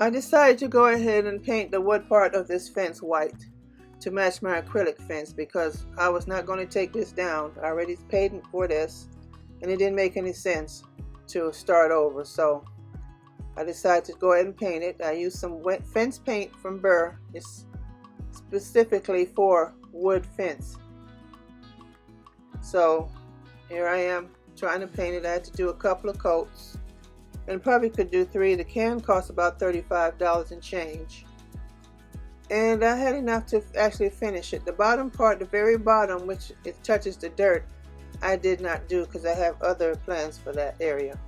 I decided to go ahead and paint the wood part of this fence white to match my acrylic fence because I was not going to take this down. I already paid for this and it didn't make any sense to start over, so I decided to go ahead and paint it. I used some wet fence paint from Burr. It's specifically for wood fence. So here I am trying to paint it. I had to do a couple of coats and probably could do 3. The can cost about $35 and change. And I had enough to actually finish it. The bottom part, the very bottom, which it touches the dirt, I did not do because I have other plans for that area.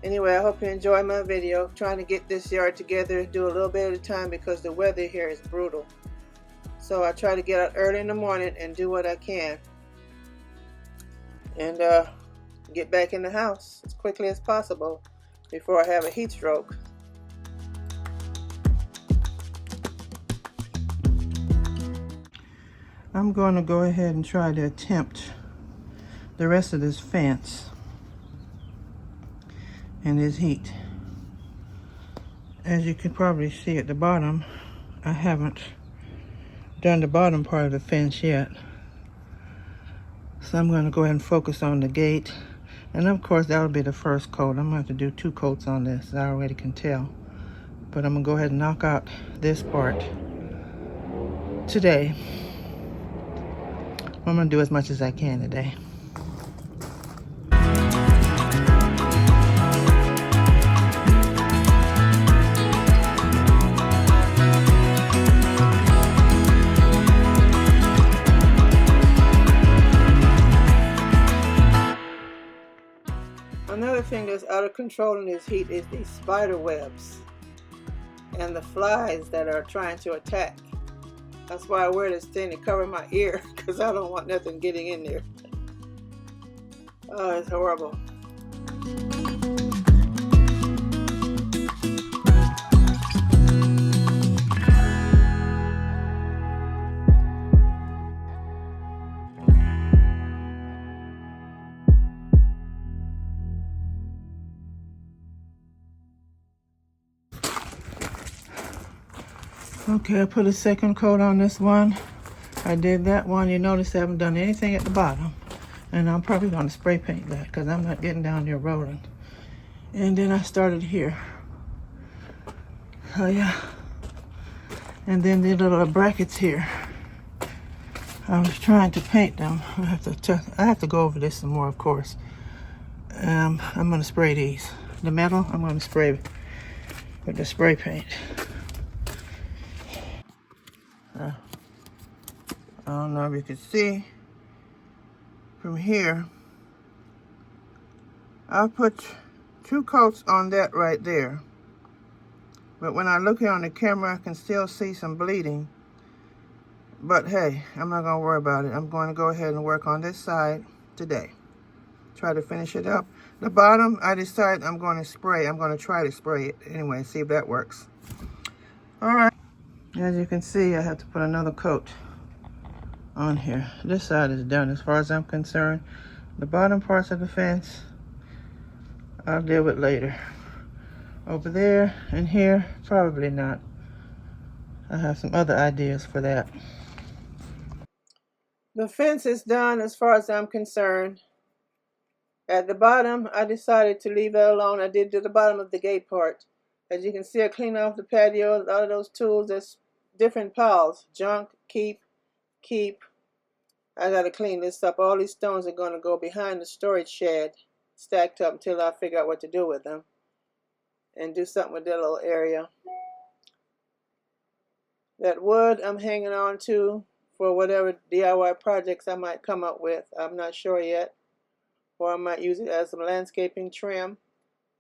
Anyway, I hope you enjoy my video. Trying to get this yard together, do a little bit at a time because the weather here is brutal. So I try to get out early in the morning and do what I can. And get back in the house as quickly as possible before I have a heat stroke. I'm going to go ahead and try to attempt the rest of this fence and this heat. As you can probably see at the bottom, I haven't done the bottom part of the fence yet. So I'm going to go ahead and focus on the gate. And of course that'll be the first coat. I'm going to have to do 2 coats on this, I already can tell. But I'm going to go ahead and knock out this part today. I'm going to do as much as I can today. Another thing that's out of control in this heat is these spider webs and the flies that are trying to attack. That's why I wear this thing to cover my ear because I don't want nothing getting in there. Oh, it's horrible. Okay, I put a second coat on this one. I did that one. You notice I haven't done anything at the bottom. And I'm probably going to spray paint that because I'm not getting down there rolling. And then I started here. Oh yeah. And then the little brackets here. I was trying to paint them. I have to go over this some more, of course. I'm going to spray these. The metal, I'm going to spray with the spray paint. I don't know if you can see from here. I'll put 2 coats on that right there. But when I look here on the camera, I can still see some bleeding. But hey, I'm not going to worry about it. I'm going to go ahead and work on this side today. Try to finish it up. The bottom, I decided I'm going to spray. I'm going to try to spray it anyway, see if that works. All right. As you can see, I have to put another coat on here. This side is done as far as I'm concerned. The bottom parts of the fence, I'll deal with later. Over there and here, probably not. I have some other ideas for that. The fence is done as far as I'm concerned. At the bottom, I decided to leave that alone. I did to the bottom of the gate part. As you can see, I cleaned off the patio. A lot of those tools, there's different piles. Junk, keep. I gotta clean this up. All these stones are gonna go behind the storage shed, stacked up until I figure out what to do with them. And do something with that little area. That wood I'm hanging on to for whatever DIY projects I might come up with. I'm not sure yet. Or I might use it as some landscaping trim.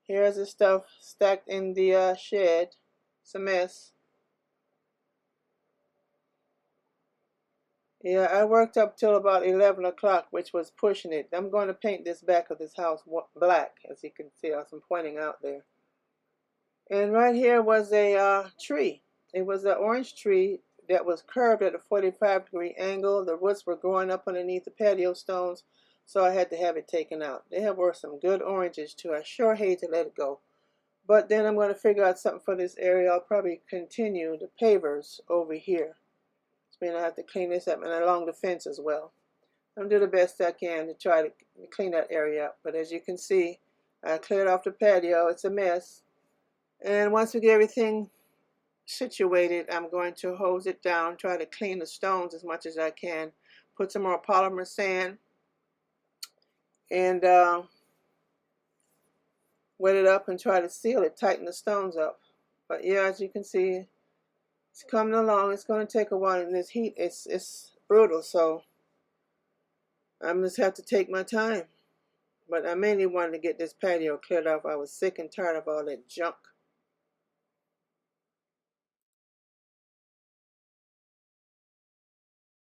Here's the stuff stacked in the shed. It's a mess. Yeah, I worked up till about 11 o'clock, which was pushing it. I'm going to paint this back of this house black, as you can see. I'm pointing out there. And right here was a tree. It was an orange tree that was curved at a 45-degree angle. The roots were growing up underneath the patio stones, so I had to have it taken out. There were some good oranges too. I sure hate to let it go. But then I'm going to figure out something for this area. I'll probably continue the pavers over here. So I have to clean this up, and along the fence as well. I'm doing the best I can to try to clean that area up. But as you can see, I cleared off the patio. It's a mess. And once we get everything situated, I'm going to hose it down, try to clean the stones as much as I can, put some more polymer sand, and wet it up and try to seal it, tighten the stones up. But yeah, as you can see, it's coming along. It's going to take a while, and this heat, it's brutal, so I'm just have to take my time. But I mainly wanted to get this patio cleared off. I was sick and tired of all that junk